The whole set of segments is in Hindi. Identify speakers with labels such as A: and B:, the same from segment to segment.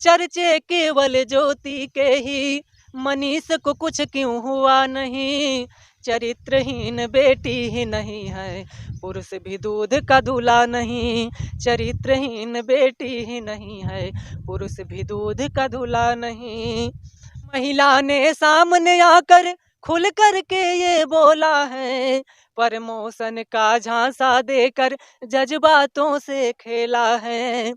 A: चर्चे केवल ज्योति के ही, मनीष को कुछ क्यों हुआ नहीं। चरित्रहीन बेटी ही नहीं है, पुरुष भी दूध का दूल्हा नहीं। चरित्रहीन बेटी ही नहीं है, पुरुष भी दूध का दूल्हा नहीं। महिला ने सामने आकर खुल कर के ये बोला है, प्रमोशन का झांसा देकर जज्बातों से खेला है।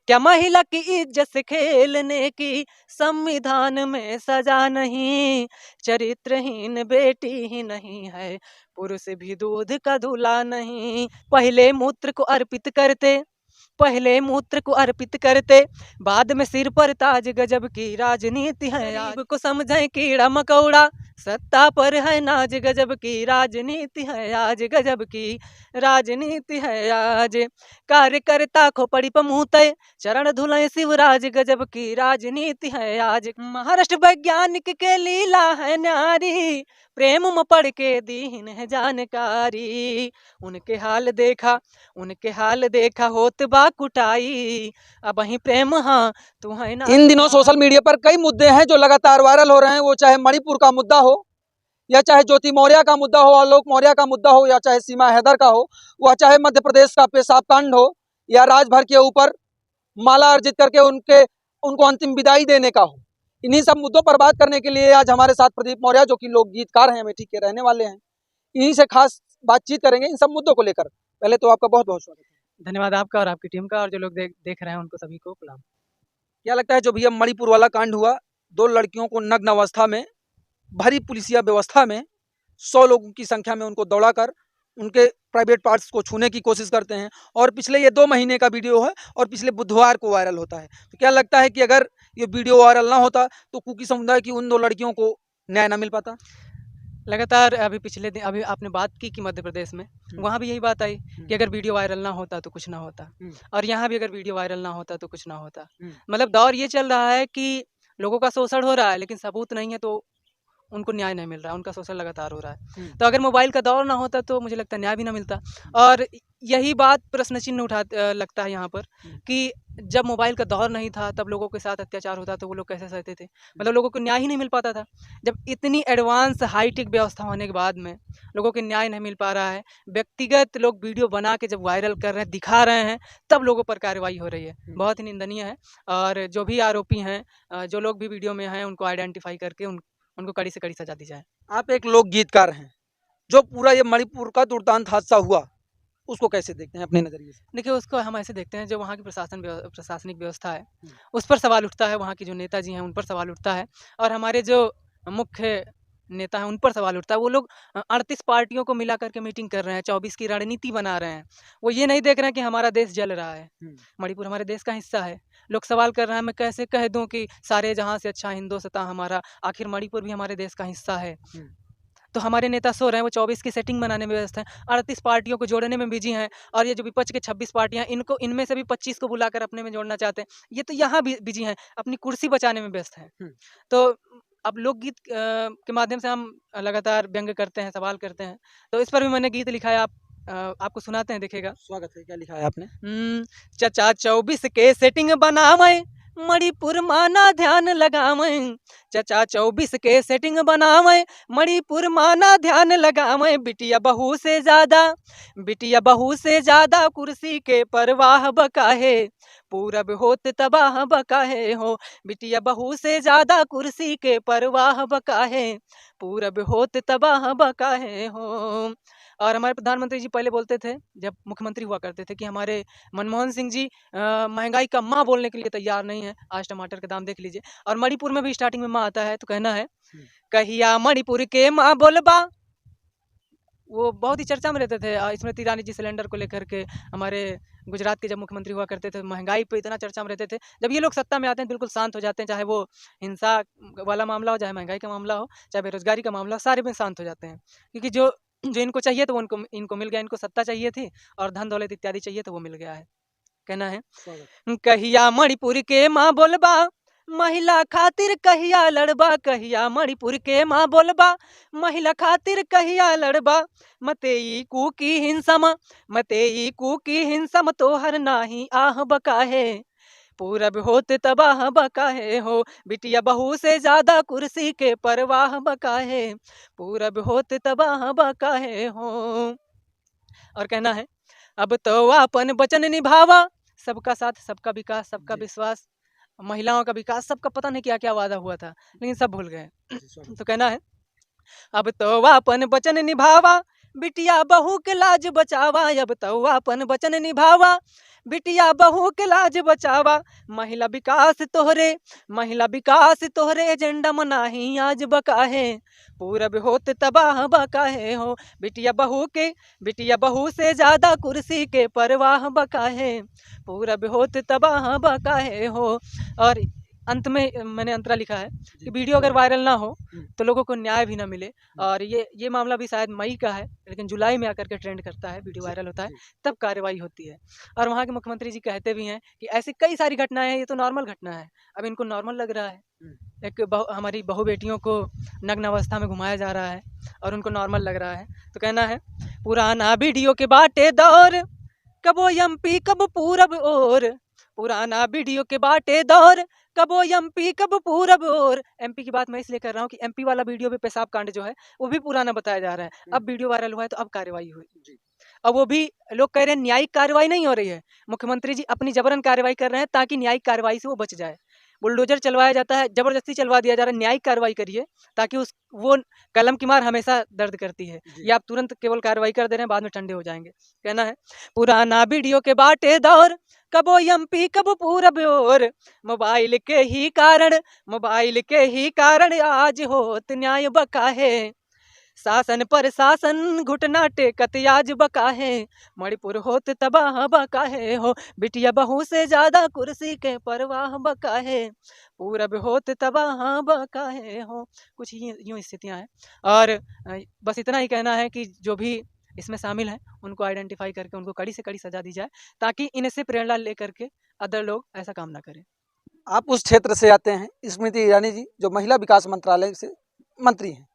A: क्या महिला की इज्जत से खेलने की संविधान में सजा नहीं। चरित्रहीन बेटी ही नहीं है, पुरुष भी दूध का दूल्हा नहीं। पहले मूत्र को अर्पित करते, बाद में सिर पर ताज, गजब की राजनीति है। गरीब को समझे कीड़ा मकोड़ा, सत्ता पर है नाज, गजब की राजनीति है आज, गजब की राजनीति है आज। कार्यकर्ता को पड़ी पमूते, चरण धुले शिवराज, गजब की राजनीति है आज। महाराष्ट्र वैज्ञानिक के लीला है न्यारी, प्रेम में पढ़ के दीन है जानकारी। उनके हाल देखा होत बा कुटाई, अब वही प्रेम हाँ तू है ना।
B: इन दिनों सोशल मीडिया पर कई मुद्दे हैं जो लगातार वायरल हो रहे हैं, वो चाहे मणिपुर का मुद्दा हो, या चाहे ज्योति मौर्य का मुद्दा हो, आलोक मौर्य का मुद्दा हो, या चाहे सीमा हैदर का हो, वह चाहे मध्य प्रदेश का पेशाब कांड हो, या राजभर के ऊपर माला अर्जित करके उनको अंतिम विदाई देने का हो। इन्हीं सब मुद्दों पर बात करने के लिए आज हमारे साथ प्रदीप मौर्य, जो कि लोकगीतकार हैं, अमेठी के रहने वाले हैं, इन्हीं से खास बातचीत करेंगे इन सब मुद्दों को लेकर। पहले तो आपका बहुत बहुत स्वागत है।
A: धन्यवाद आपका और आपकी टीम का, और जो लोग देख रहे हैं उनको सभी को प्रणाम।
B: क्या लगता है जो भैया मणिपुर वाला कांड हुआ, 2 लड़कियों को नग्न अवस्था में भारी पुलिसिया व्यवस्था में 100 लोगों की संख्या में उनको दौड़ाकर उनके प्राइवेट पार्ट्स को छूने की कोशिश करते हैं, और पिछले ये 2 महीने का वीडियो है और पिछले बुधवार को वायरल होता है। तो क्या लगता है कि अगर ये वीडियो वायरल ना होता तो कुकी समुदाय की उन 2 लड़कियों को न्याय ना मिल पाता?
A: लगातार अभी पिछले दिन अभी आपने बात की मध्य प्रदेश में, वहाँ भी यही बात आई कि अगर वीडियो वायरल ना होता तो कुछ ना होता, और यहाँ भी अगर वीडियो वायरल ना होता तो कुछ ना होता। मतलब दौर ये चल रहा है कि लोगों का शोषण हो रहा है, लेकिन सबूत नहीं है तो उनको न्याय नहीं मिल रहा है, उनका शोषण लगातार हो रहा है। तो अगर मोबाइल का दौर ना होता तो मुझे लगता है न्याय भी ना मिलता। और यही बात प्रश्न चिन्ह लगता है यहाँ पर कि जब मोबाइल का दौर नहीं था तब लोगों के साथ अत्याचार होता तो वो लोग कैसे सहते थे। मतलब लोगों को न्याय ही नहीं मिल पाता था। जब इतनी एडवांस हाईटेक व्यवस्था होने के बाद में लोगों को न्याय नहीं मिल पा रहा है, व्यक्तिगत लोग वीडियो बना के जब वायरल कर रहे हैं, दिखा रहे हैं, तब लोगों पर कार्रवाई हो रही है। बहुत ही निंदनीय है। और जो भी आरोपी हैं, जो लोग भी वीडियो में हैं, उनको आइडेंटिफाई करके उनको कड़ी से कड़ी सजा दी जाए।
B: आप एक लोकगीतकार हैं, जो पूरा ये मणिपुर का दुर्दांत हादसा हुआ उसको कैसे देखते हैं अपने नजरिए से?
A: देखिए, उसको हम ऐसे देखते हैं, जो वहाँ की प्रशासनिक व्यवस्था है उस पर सवाल उठता है, वहाँ की जो नेताजी हैं उन पर सवाल उठता है, और हमारे जो मुख्य नेता हैं उन पर सवाल उठता है। वो लोग 38 पार्टियों को मिला करके मीटिंग कर रहे हैं, 24 की रणनीति बना रहे हैं। वो ये नहीं देख रहे हैं कि हमारा देश जल रहा है, मणिपुर हमारे देश का हिस्सा है। लोग सवाल कर रहे हैं, मैं कैसे कह दूं कि सारे जहां से अच्छा हिंदुस्तान हमारा, आखिर मणिपुर भी हमारे देश का हिस्सा है। तो हमारे नेता सो रहे हैं, वो 24 की सेटिंग बनाने में व्यस्त हैं, 38 पार्टियों को जोड़ने में बिजी हैं, और ये जो विपक्ष के 26 पार्टियां, इनमें से भी 25 को बुलाकर अपने में जोड़ना चाहते हैं। ये तो यहाँ भी बिजी हैं, अपनी कुर्सी बचाने में व्यस्त हैं। तो अब लोकगीत के माध्यम से हम लगातार व्यंग करते हैं, सवाल करते हैं। तो इस पर भी मैंने गीत लिखा है, आपको सुनाते हैं, देखिएगा।
B: स्वागत है। क्या लिखा है आपने?
A: चचा 24 के सेटिंग बनावे, मणिपुर माना ध्यान लगावे। चचा 24 के सेटिंग बनावे, मणिपुर माना ध्यान लगावे। बिटिया बहू से ज्यादा कुर्सी के परवाह बकाहे, पूरब होत तबाह बकाहे हो। बिटिया बहू से ज्यादा कुर्सी के परवाह बकाहे, पूरब होत तबाह बकाहे हो। और हमारे प्रधानमंत्री जी पहले बोलते थे, जब मुख्यमंत्री हुआ करते थे, कि हमारे मनमोहन सिंह जी महंगाई का माँ बोलने के लिए तैयार नहीं है। आज टमाटर के दाम देख लीजिए। और मणिपुर में भी स्टार्टिंग में माँ आता है तो कहना है, कहिया मणिपुर के माँ बोलबा। वो बहुत ही चर्चा में रहते थे। स्मृति ईरानी जी सिलेंडर को लेकर के हमारे गुजरात के जब मुख्यमंत्री हुआ करते थे, महंगाई पे इतना चर्चा में रहते थे। जब ये लोग सत्ता में आते हैं बिल्कुल शांत हो जाते हैं, चाहे वो हिंसा वाला मामला हो, चाहे महंगाई का मामला हो, चाहे बेरोजगारी का मामला हो, सारे में शांत हो जाते हैं। क्योंकि जो इनको चाहिए तो इनको मिल गया। इनको सत्ता चाहिए थी और धन दौलत इत्यादि चाहिए तो वो मिल गया है। कहना है, कहिया मणिपुर के माँ बोलबा, महिला खातिर कहिया लड़बा। कहिया मणिपुर के माँ बोलबा, महिला खातिर कहिया लड़बा। मतेई कुकी हिंसम तोहर नाही आह बकाहे, पूरब होत तबाह बकाहे हो, बिटिया बहू से ज्यादा कुर्सी के परवाह बकाहे, पूरब होत तबाह बकाहे हो। और कहना है, अब तो अपन वचन निभावा, सबका साथ सबका विकास सबका
B: जी।
A: विश्वास, महिलाओं का विकास, सबका पता नहीं क्या क्या वादा हुआ था लेकिन सब भूल गए। तो कहना है, अब तो अपन वचन निभावा, बिटिया बहू के लाज बचावा, अब तो अपन वचन निभावा, बिटिया बहू के लाज बचावा, महिला विकास तोहरे एजेंडा मनाही आज बकाहे, पूरब होत तबाह बकाहे हो, बिटिया बहू से ज्यादा कुर्सी के परवाह बकाहे, पूरब होत तबाह बकाहे हो। और अंत में मैंने अंतरा लिखा है कि वीडियो अगर वायरल ना हो तो लोगों को न्याय भी ना मिले। और ये मामला भी शायद मई का है, लेकिन जुलाई में आकर के ट्रेंड करता है, वीडियो वायरल होता है, तब कार्रवाई होती है। और वहाँ के मुख्यमंत्री जी कहते भी हैं कि ऐसी कई सारी घटनाएं हैं, ये तो नॉर्मल घटना है। अब इनको नॉर्मल लग रहा है, हमारी बहू बेटियों को नग्न अवस्था में घुमाया जा रहा है और उनको नॉर्मल लग रहा है। तो कहना है, पुराना वीडियो के बाटे दौर, कबो एमपी कब पूरब और, पुराना वीडियो के बाटे दौर, कबो एमपी कब पूरब और। एमपी की बात मैं इसलिए कर रहा हूँ कि एमपी वाला वीडियो भी पेशाब कांड जो है वो भी पुराना बताया जा रहा है। अब वीडियो वायरल हुआ है तो अब कार्रवाई हुई। अब वो भी लोग कह रहे हैं न्यायिक कार्रवाई नहीं हो रही है, मुख्यमंत्री जी अपनी जबरन कार्रवाई कर रहे हैं ताकि न्यायिक कार्रवाई से वो बच जाए। बुलडोजर चलवाया जाता है, जबरदस्ती चलवा दिया जा रहा है, न्यायिक कार्रवाई करिए ताकि वो कलम की मार हमेशा दर्द करती है। ये आप तुरंत केवल कार्रवाई कर दे रहे हैं, बाद में ठंडे हो जाएंगे। कहना है, पुराना वीडियो के बाटे दौर, कबो एमपी कब पूरब और, मोबाइल के ही कारण आज होत न्याय बकाहे, शासन पर शासन घुटना टेकत आज बकाहे, मणिपुर होत तबाह बकाहे हो, बिटिया बहू से ज्यादा कुर्सी के परवाह बकाहे, पूरब होत तबाह बकाहे हो। कुछ यूं स्थितियां हैं। और बस इतना ही कहना है कि जो भी इसमें शामिल हैं उनको आइडेंटिफाई करके उनको कड़ी से कड़ी सजा दी जाए ताकि इनसे प्रेरणा लेकर के अदर लोग ऐसा काम ना करें।
B: आप उस क्षेत्र से आते हैं, स्मृति ईरानी जी जो महिला विकास मंत्रालय से मंत्री हैं,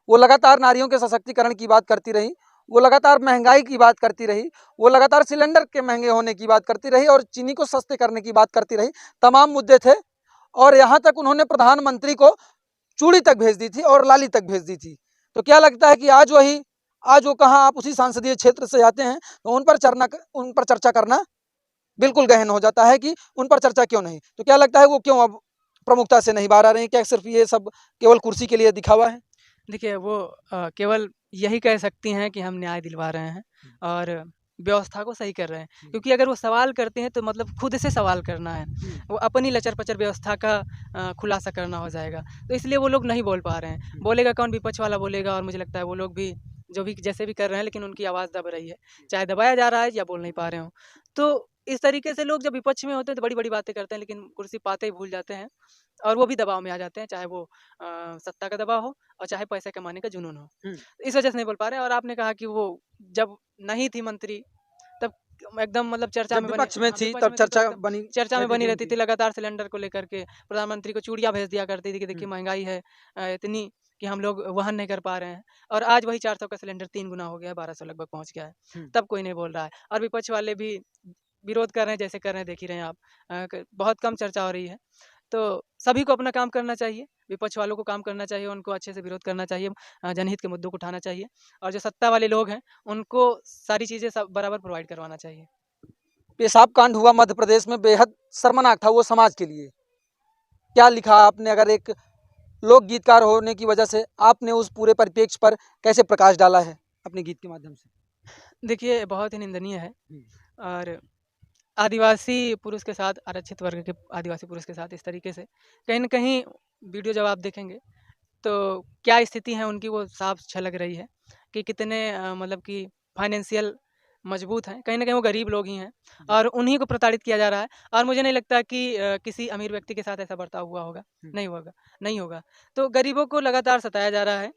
B: वो लगातार नारियों के सशक्तिकरण की बात करती रही, वो लगातार महंगाई की बात करती रही, वो लगातार सिलेंडर के महंगे होने की बात करती रही और चीनी को सस्ते करने की बात करती रही। तमाम मुद्दे थे और यहाँ तक उन्होंने प्रधानमंत्री को चूड़ी तक भेज दी थी और लाली तक भेज दी थी। तो क्या लगता है कि आज वो कहाँ, आप उसी संसदीय क्षेत्र से आते हैं तो उन पर चर्चा करना बिल्कुल गहन हो जाता है कि उन पर चर्चा क्यों नहीं। तो क्या लगता है वो क्यों अब प्रमुखता से नहीं बाहर आ रही? क्या सिर्फ ये सब केवल कुर्सी के लिए दिखावा है?
A: देखिए, वो केवल यही कह सकती हैं कि हम न्याय दिलवा रहे हैं और व्यवस्था को सही कर रहे हैं, क्योंकि अगर वो सवाल करते हैं तो मतलब खुद से सवाल करना है, वो अपनी लचर-पचर व्यवस्था का खुलासा करना हो जाएगा। तो इसलिए वो लोग नहीं बोल पा रहे हैं। बोलेगा कौन? विपक्ष वाला बोलेगा। और मुझे लगता है वो लोग भी जो भी जैसे भी कर रहे हैं, लेकिन उनकी आवाज़ दब रही है, चाहे दबाया जा रहा है या बोल नहीं पा रहे हों। तो इस तरीके से लोग जब विपक्ष में होते हैं तो बड़ी-बड़ी बातें करते हैं, लेकिन कुर्सी पाते ही भूल जाते हैं और वो भी दबाव में आ जाते हैं, चाहे वो सत्ता का दबाव हो और चाहे पैसे कमाने का जुनून हो। इस वजह से नहीं बोल पा रहे हैं। और आपने कहा कि वो जब नहीं थी मंत्री तब एकदम मतलब चर्चा में
B: विपक्ष में थी
A: विपक्ष
B: तब
A: में
B: चर्चा
A: एकदम
B: बनी
A: चर्चा में बनी रहती
B: उनकी।
A: थी, लगातार सिलेंडर को लेकर के प्रधानमंत्री को चूड़ियाँ भेज दिया करती थी कि देखिए महंगाई है इतनी कि हम लोग वहन नहीं कर पा रहे हैं। और आज वही 400 का सिलेंडर 3 गुना हो गया है, 1200 लगभग पहुँच गया है। तब कोई नहीं बोल रहा है और विपक्ष वाले भी विरोध कर रहे हैं, जैसे कर रहे हैं देख ही रहे हैं आप। बहुत कम चर्चा हो रही है। तो सभी को अपना काम करना चाहिए, विपक्ष वालों को काम करना चाहिए, उनको अच्छे से विरोध करना चाहिए, जनहित के मुद्दों को उठाना चाहिए और जो सत्ता वाले लोग हैं उनको सारी चीज़ें सब बराबर प्रोवाइड करवाना चाहिए।
B: पेशाब कांड हुआ मध्य प्रदेश में, बेहद शर्मनाक था वो समाज के लिए। क्या लिखा आपने? अगर एक लोक गीतकार होने की वजह से आपने उस पूरे परिप्रेक्ष्य पर कैसे प्रकाश डाला है अपने गीत के माध्यम से?
A: देखिए, बहुत ही निंदनीय है और आदिवासी पुरुष के साथ, आरक्षित वर्ग के आदिवासी पुरुष के साथ इस तरीके से कहीं न कहीं वीडियो जब आप देखेंगे तो क्या स्थिति है उनकी वो साफ झलक रही है कि कितने मतलब कि फाइनेंशियल मजबूत हैं। कहीं न कहीं वो गरीब लोग ही हैं और उन्हीं को प्रताड़ित किया जा रहा है। और मुझे नहीं लगता कि किसी अमीर व्यक्ति के साथ ऐसा बर्ताव हुआ होगा, नहीं होगा। तो गरीबों को लगातार सताया जा रहा है,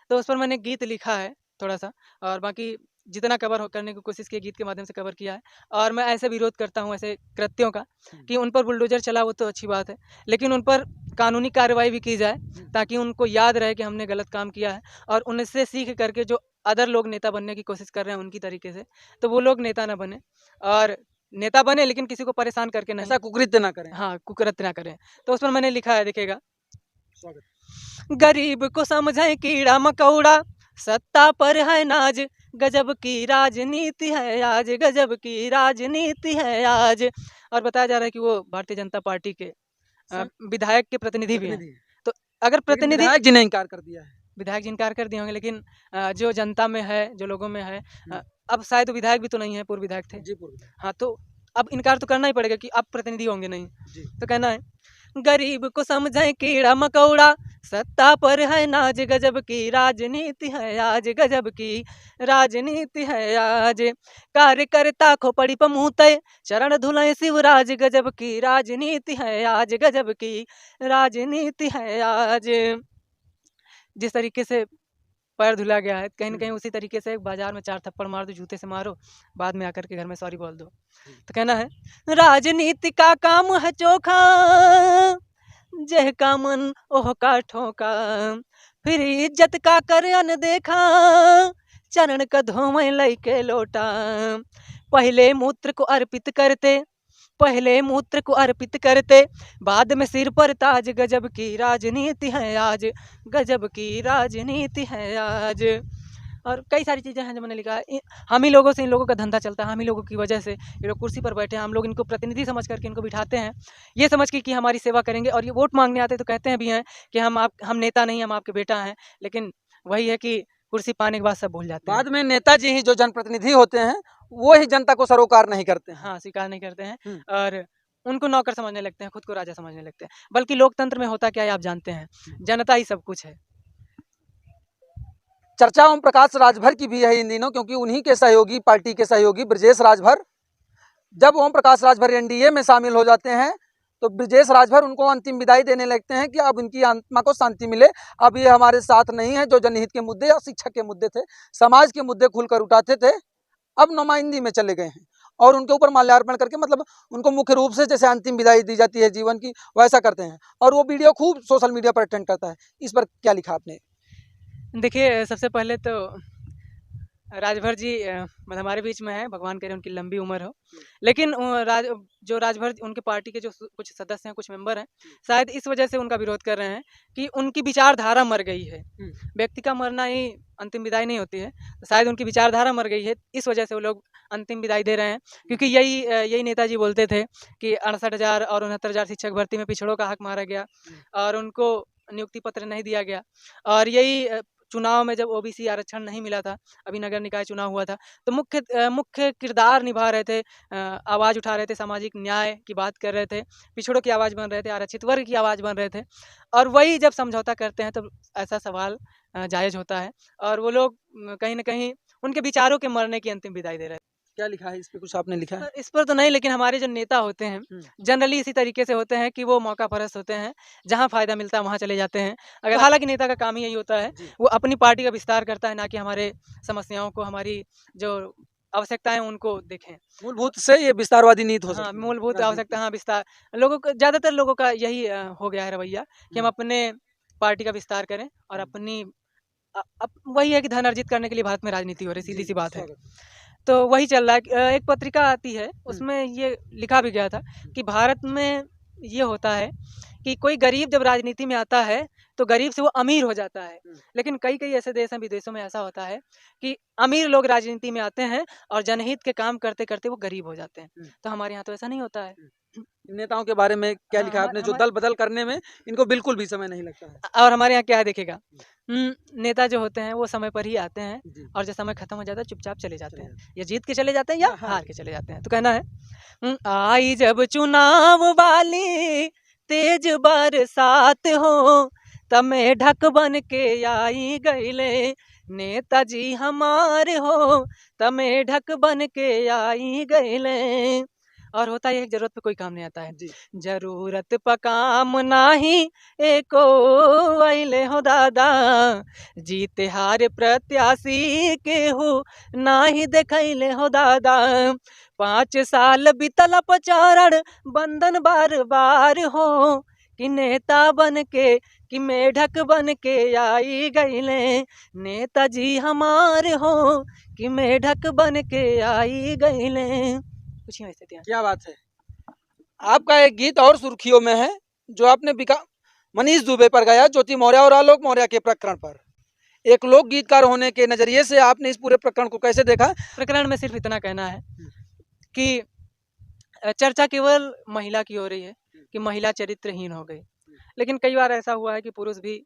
A: तो उस पर मैंने गीत लिखा है थोड़ा-सा और बाकी जितना कवर करने की कोशिश की गीत के माध्यम से कवर किया है। और मैं ऐसे विरोध करता हूँ ऐसे कृत्यों का कि उन पर बुलडोज़र चला वो तो अच्छी बात है, लेकिन उन पर कानूनी कार्रवाई भी की जाए ताकि उनको याद रहे कि हमने गलत काम किया है और उनसे सीख करके जो अदर लोग नेता बनने की कोशिश कर रहे हैं उनकी तरीके से, तो वो लोग नेता ना बने। और नेता बने लेकिन किसी को परेशान करके नहीं,
B: ऐसा कुकृत्य ना करें।
A: हाँ कुकृत्य ना करें। तो उस पर मैंने लिखा है, देखिएगा।
B: स्वागत।
A: गरीब को समझे कीड़ा मकौड़ा, सत्ता पर है नाज, गजब की राजनीति है आज, गजब की राजनीति है आज। और बताया जा रहा है कि वो भारतीय जनता पार्टी के विधायक के प्रतिनिधि भी हैं।
B: प्रतिनिधि।
A: तो अगर
B: लेकिन
A: प्रतिनिधि,
B: विधायक जी ने इनकार कर दिया है।
A: विधायक जी इनकार कर दिए होंगे, लेकिन जो जनता में है, जो लोगों में है, अब शायद वो विधायक भी तो नहीं है, पूर्व विधायक थे।
B: जी पूर्व।
A: हाँ, तो अब इनकार तो करना ही पड़ेगा कि अब प्रतिनिधि होंगे नहीं।
B: जी।
A: तो कहना है, गरीब को समझे कीड़ा मकौड़ा, सत्ता पर है नाज, गजब की राजनीति है आज, गजब की राजनीति है आज। कार्यकर्ता को पड़ी पमूते, चरण धुलाए शिवराज, गजब की राजनीति है आज, गजब की राजनीति है आज। जिस तरीके से पैर धुला गया है, कहीं ना कहीं उसी तरीके से बाजार में 4 थप्पड़ मार दो, जूते से मारो, बाद में आकर के घर में सॉरी बोल दो। तो कहना है, राजनीति का काम है चोखा, जह का मन ओह का ठोका, फिर इज्जत का कर अनदेखा, चरण का धोवे लइके लोटा। पहले मूत्र को अर्पित करते, पहले मूत्र को अर्पित करते, बाद में सिर पर ताज, गजब की राजनीति है आज, गजब की राजनीति है आज। और कई सारी चीज़ें हैं जो मैंने लिखा है। हम ही लोगों से इन लोगों का धंधा चलता है, हम ही लोगों की वजह से ये लोग कुर्सी पर बैठे हैं। हम लोग इनको प्रतिनिधि समझ करके इनको बिठाते हैं, ये समझ के कि हमारी सेवा करेंगे। और ये वोट मांगने आते तो कहते हैं भी हैं कि हम नेता नहीं, हम आपके बेटा हैं, लेकिन वही है कि कुर्सी पाने के बाद सब भूल जाते हैं।
B: बाद में नेताजी ही जो जनप्रतिनिधि होते हैं वो ही जनता को सरोकार नहीं करते हैं।
A: हाँ, स्वीकार नहीं करते हैं और उनको नौकर समझने लगते हैं, खुद को राजा समझने लगते हैं। बल्कि लोकतंत्र में होता क्या है आप जानते हैं, जनता ही सब कुछ है।
B: चर्चा ओम प्रकाश राजभर की भी है इन दिनों, क्योंकि उन्हीं के सहयोगी, पार्टी के सहयोगी ब्रजेश राजभर, जब ओम प्रकाश राजभर एनडीए में शामिल हो जाते हैं तो ब्रजेश राजभर उनको अंतिम विदाई देने लगते हैं कि अब इनकी आत्मा को शांति मिले, अब ये हमारे साथ नहीं है। जो जनहित के मुद्दे या शिक्षा के मुद्दे थे, समाज के मुद्दे खुलकर उठाते थे, अब नुमाइंदी में चले गए हैं और उनके ऊपर माल्यार्पण करके, मतलब उनको मुख्य रूप से जैसे अंतिम विदाई दी जाती है जीवन की, वैसा करते हैं। और वो वीडियो खूब सोशल मीडिया पर ट्रेंड करता है। इस पर क्या लिखा आपने?
A: देखिए, सबसे पहले तो राजभर जी मतलब हमारे बीच में है, भगवान करे उनकी लंबी उम्र हो। लेकिन जो राजभर उनके पार्टी के जो कुछ सदस्य हैं, कुछ मेंबर हैं, शायद इस वजह से उनका विरोध कर रहे हैं कि उनकी विचारधारा मर गई है। व्यक्ति का मरना ही अंतिम विदाई नहीं होती है, तो शायद उनकी विचारधारा मर गई है, इस वजह से वो लोग अंतिम विदाई दे रहे हैं। क्योंकि यही नेताजी बोलते थे कि 68,000 और 69,000 शिक्षक भर्ती में पिछड़ों का हक मारा गया और उनको नियुक्ति पत्र नहीं दिया गया। और यही चुनाव में जब ओबीसी आरक्षण नहीं मिला था, अभी नगर निकाय चुनाव हुआ था, तो मुख्य किरदार निभा रहे थे, आवाज़ उठा रहे थे, सामाजिक न्याय की बात कर रहे थे, पिछड़ों की आवाज़ बन रहे थे, आरक्षित वर्ग की आवाज़ बन रहे थे। और वही जब समझौता करते हैं तो ऐसा सवाल जायज़ होता है। और वो लोग कहीं ना कहीं उनके विचारों के मरने की अंतिम विदाई दे रहे हैं।
B: क्या लिखा है इस पे? कुछ आपने लिखा है?
A: इस पर तो नहीं, लेकिन हमारे जो नेता होते हैं जनरली इसी तरीके से होते हैं कि वो मौका परस्त होते हैं, जहां फायदा मिलता है वहां चले जाते हैं। अगर हालांकि नेता का काम ही यही होता है, वो अपनी पार्टी का विस्तार करता है, ना कि हमारे समस्याओं को, हमारी जो आवश्यकताएं उनको देखें।
B: मूलभूत से ये विस्तारवादी नीति हो सकती
A: हाँ,
B: है।
A: मूलभूत आवश्यकता, हाँ विस्तार। लोगों को, ज़्यादातर लोगों का यही हो गया है रवैया कि हम अपने पार्टी का विस्तार करें और अपनी वही है कि धन अर्जित करने के लिए भारत में राजनीति हो रही, सीधी सी बात है। तो वही चल रहा है। एक पत्रिका आती है, उसमें ये लिखा भी गया था कि भारत में ये होता है कि कोई गरीब जब राजनीति में आता है तो गरीब से वो अमीर हो जाता है। लेकिन कई ऐसे देश हैं, विदेशों में ऐसा होता है कि अमीर लोग राजनीति में आते हैं और जनहित के काम करते करते वो गरीब हो जाते हैं। तो हमारे यहाँ तो ऐसा नहीं होता है।
B: नेताओं के बारे में क्या लिखा आपने? जो दल बदल करने में इनको बिल्कुल भी समय नहीं लगता है।
A: और हमारे यहाँ क्या है देखिएगा, नेता जो होते हैं वो समय पर ही आते हैं और जब समय खत्म हो जाता है चुपचाप चले जाते हैं, या जीत के चले जाते हैं या हार के चले जाते हैं। तो कहना है, आई जब चुनाव वाली तेज बरसात हो, तब मैं ढक बन के आई गईले, नेताजी हमारे हो, तब मैं ढक बन के आई गईले। और होता यह जरूरत पे कोई काम नहीं आता है। जरूरत पर काम नाही एको आइले हो दादा, जीते हार प्रत्याशी के हो नाही देखैले हो दादा। 5 साल बीतल पचारण बंधन बार बार हो, कि नेता बन के कि मेढक बन के आई गईले, नेताजी हमारे हो कि मेढक बन के आई गईले। कुछ ही स्थितियाँ।
B: क्या बात है। आपका एक गीत और सुर्खियों में है जो आपने मनीष दुबे पर गाया, ज्योति मौर्य और आलोक मौर्य के प्रकरण पर। एक लोक गीतकार होने के नजरिए से आपने इस पूरे प्रकरण को कैसे देखा?
A: प्रकरण में सिर्फ इतना कहना है कि चर्चा केवल महिला की हो रही है कि महिला चरित्रहीन हो गई, लेकिन कई बार ऐसा हुआ है कि पुरुष भी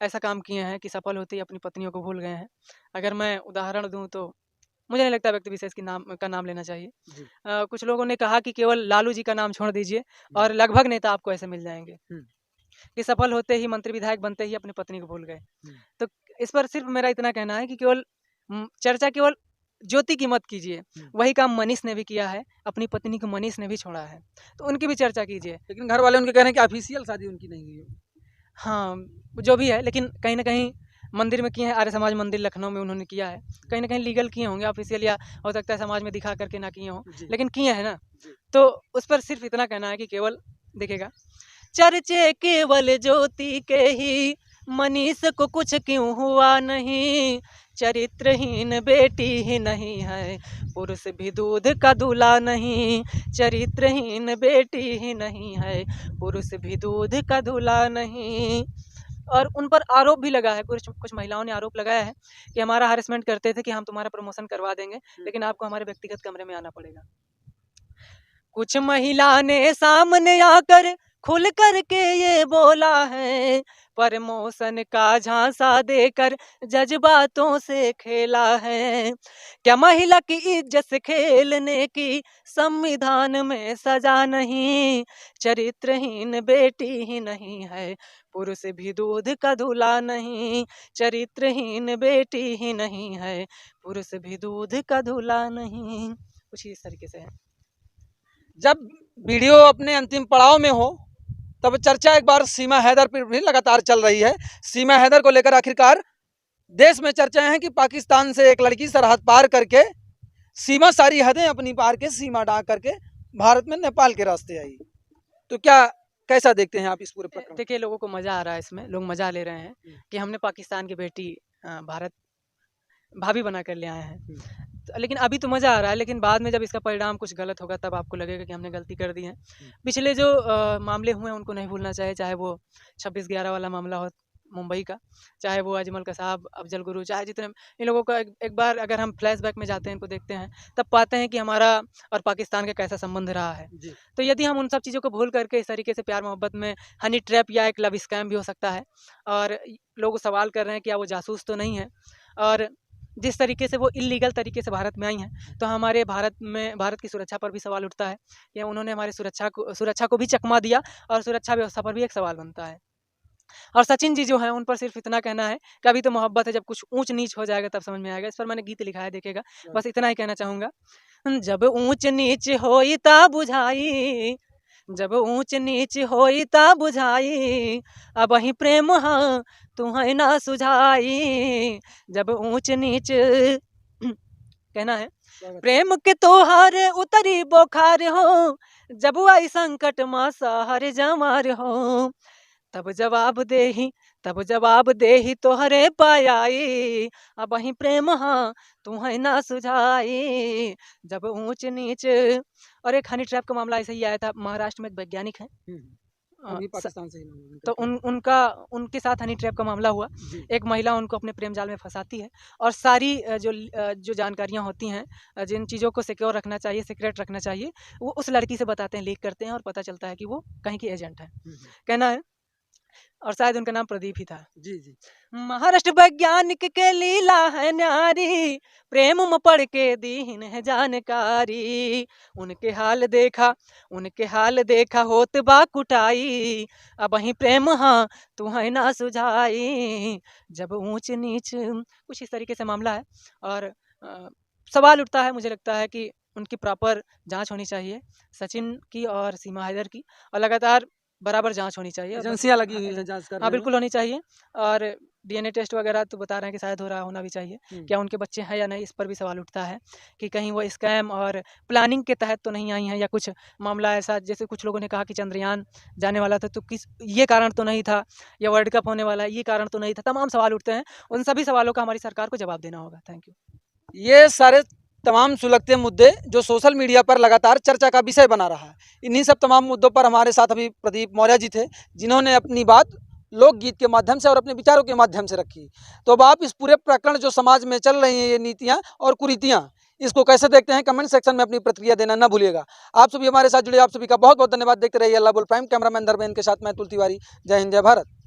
A: ऐसा काम किए हैं कि सफल होते ही अपनी पत्नियों को भूल गए हैं। अगर मैं उदाहरण दूं तो मुझे नहीं लगता व्यक्ति विशेष का नाम लेना चाहिए। कुछ लोगों ने कहा कि केवल लालू जी का नाम छोड़ दीजिए और लगभग नेता आपको ऐसे मिल जाएंगे कि सफल होते ही, मंत्री विधायक बनते ही अपनी पत्नी को भूल गए। तो इस पर सिर्फ मेरा इतना कहना है कि केवल चर्चा केवल ज्योति की मत कीजिए, वही काम मनीष ने भी किया है, अपनी पत्नी को मनीष ने भी छोड़ा है, तो उनकी भी चर्चा कीजिए।
B: लेकिन घर वाले उनके कह रहे हैं कि ऑफिशियल शादी उनकी नहीं हुई है।
A: हाँ, जो भी है, लेकिन कहीं ना कहीं मंदिर में किए हैं, आर्य समाज मंदिर लखनऊ में उन्होंने किया है, कहीं ना कहीं लीगल किए होंगे, ऑफिशियल या हो सकता है समाज में दिखा करके ना किए हों, लेकिन किए हैं ना। तो उस पर सिर्फ इतना कहना है कि केवल देखिएगा, चर्चे केवल ज्योति के ही, मनीष को कुछ क्यों हुआ नहीं, चरित्रहीन बेटी ही नहीं है, पुरुष भी दूध का दूल्हा नहीं, चरित्रहीन बेटी ही नहीं है, पुरुष भी दूध का दूल्हा नहीं। और उन पर आरोप भी लगा है, कुछ महिलाओं ने आरोप लगाया है कि हमारा हरेसमेंट करते थे कि हम तुम्हारा प्रमोशन करवा देंगे, लेकिन आपको हमारे व्यक्तिगत कमरे में आना पड़ेगा। कुछ महिला ने सामने आकर खुल कर के ये बोला है, प्रमोशन का झांसा देकर जज्बातों से खेला है, क्या महिला की इज्जत से खेलने की संविधान में सजा नहीं, चरित्रहीन बेटी ही नहीं है, पुरुष भी दूध का दूल्हा नहीं, चरित्रहीन बेटी ही नहीं है, पुरुष भी दूध का दूल्हा नहीं। कुछ इस तरीके से है।
B: जब वीडियो अपने अंतिम पड़ाव में हो तब चर्चा एक बार सीमा हैदर पर भी लगातार चल रही है। सीमा हैदर को लेकर आखिरकार देश में चर्चाएं हैं कि पाकिस्तान से एक लड़की सरहद पार करके सीमा सारी हदें अपनी पार के सीमा डाक करके भारत में नेपाल के रास्ते आई। तो क्या कैसा देखते हैं आप इस पूरे प्रकरण?
A: देखिए, लोगों को मजा आ रहा है इसमें, लोग मजा ले रहे हैं कि हमने पाकिस्तान की बेटी भारत भाभी बना कर ले आए हैं। लेकिन अभी तो मज़ा आ रहा है, लेकिन बाद में जब इसका परिणाम कुछ गलत होगा तब आपको लगेगा कि हमने गलती कर दी है। पिछले जो मामले हुए हैं उनको नहीं भूलना चाहिए, चाहे वो 26/11 वाला मामला हो मुंबई का, चाहे वो अजमल कसाब, अफजल गुरु, चाहे जितने इन लोगों का एक बार अगर हम फ्लैशबैक में जाते हैं, इनको देखते हैं, तब पाते हैं कि हमारा और पाकिस्तान का कैसा संबंध रहा है। तो यदि हम उन सब चीज़ों को भूल करके इस तरीके से प्यार मोहब्बत में हनी ट्रैप या एक लव स्कैम भी हो सकता है, और लोग सवाल कर रहे हैं कि क्या वो जासूस तो नहीं है, और जिस तरीके से वो इलीगल तरीके से भारत में आई हैं, तो हमारे भारत की सुरक्षा पर भी सवाल उठता है कि उन्होंने हमारी सुरक्षा को भी चकमा दिया, और सुरक्षा व्यवस्था पर भी एक सवाल बनता है। और सचिन जी जो हैं उन पर सिर्फ इतना कहना है कि अभी तो मोहब्बत है, जब कुछ ऊंच नीच हो जाएगा तब समझ में आएगा। इस पर मैंने गीत लिखा है, देखिएगा, बस इतना ही कहना चाहूँगा। जब ऊंच नीच होई ता बुझाई, जब ऊंच नीच होई ता बुझाई, अब ही प्रेम हाँ तुम्हें ना सुझाई, जब ऊंच नीच कहना है, प्रेम के तोहार उतरी बोखार हो, जब आई संकट माँ सहर जमार हो, तब जवाब दे ही तोहरे पायाई, अब ही प्रेम हाँ तुम्हें ना सुझाई, जब ऊंच नीच। और एक हनी ट्रैप का मामला ऐसे ही आया था, महाराष्ट्र में एक वैज्ञानिक है,
B: पाकिस्तान से
A: तो उनके साथ हनी ट्रैप का मामला हुआ। एक महिला उनको अपने प्रेम जाल में फंसाती है, और सारी जो जानकारियां होती हैं, जिन चीज़ों को सिक्योर रखना चाहिए, सीक्रेट रखना चाहिए, वो उस लड़की से बताते हैं, लीक करते हैं, और पता चलता है कि वो कहीं की एजेंट है, कहना है, और शायद उनका नाम प्रदीप ही था।
B: जी।
A: महाराष्ट्र वैज्ञानिक के लीला है न्यारी, प्रेम में पढ़ के दीन है जानकारी, उनके हाल देखा होत बा कुटाई, अब ही प्रेम हाँ तुम्हें ना सुझाई, जब ऊंच नीच। कुछ इस तरीके से मामला है, और सवाल उठता है, मुझे लगता है कि उनकी प्रॉपर जांच होनी चाहिए, सचिन की और सीमा हैदर की, और लगातार बराबर जांच होनी चाहिए,
B: एजेंसियां लगी हुई है जांच कर।
A: हाँ, बिल्कुल होनी चाहिए, और डीएनए टेस्ट वगैरह तो बता रहे हैं कि शायद होना भी चाहिए, क्या उनके बच्चे हैं या नहीं, इस पर भी सवाल उठता है कि कहीं वो स्कैम और प्लानिंग के तहत तो नहीं आई हैं, या कुछ मामला ऐसा, जैसे कुछ लोगों ने कहा कि चंद्रयान जाने वाला था तो ये कारण तो नहीं था, या वर्ल्ड कप होने वाला है ये कारण तो नहीं था, तमाम सवाल उठते हैं। उन सभी सवालों का हमारी सरकार को जवाब देना होगा। Thank you.
B: ये सारे तमाम सुलगते मुद्दे जो सोशल मीडिया पर लगातार चर्चा का विषय बना रहा है। इन्हीं सब तमाम मुद्दों पर हमारे साथ अभी प्रदीप मौर्य जी थे, जिन्होंने अपनी बात लोकगीत के माध्यम से और अपने विचारों के माध्यम से रखी। तो अब आप इस पूरे प्रकरण जो समाज में चल रही हैं, ये नीतियाँ और कुरीतियाँ, इसको कैसे देखते हैं, कमेंट सेक्शन में अपनी प्रतिक्रिया देना न भूलिएगा। आप सभी हमारे साथ जुड़े, आप सभी का बहुत बहुत धन्यवाद। देखते रहिए अल्लाह बोल प्राइम। कैमरामैन धर्मेंद्र के साथ मैं अतुल तिवारी। जय हिंद, जय भारत।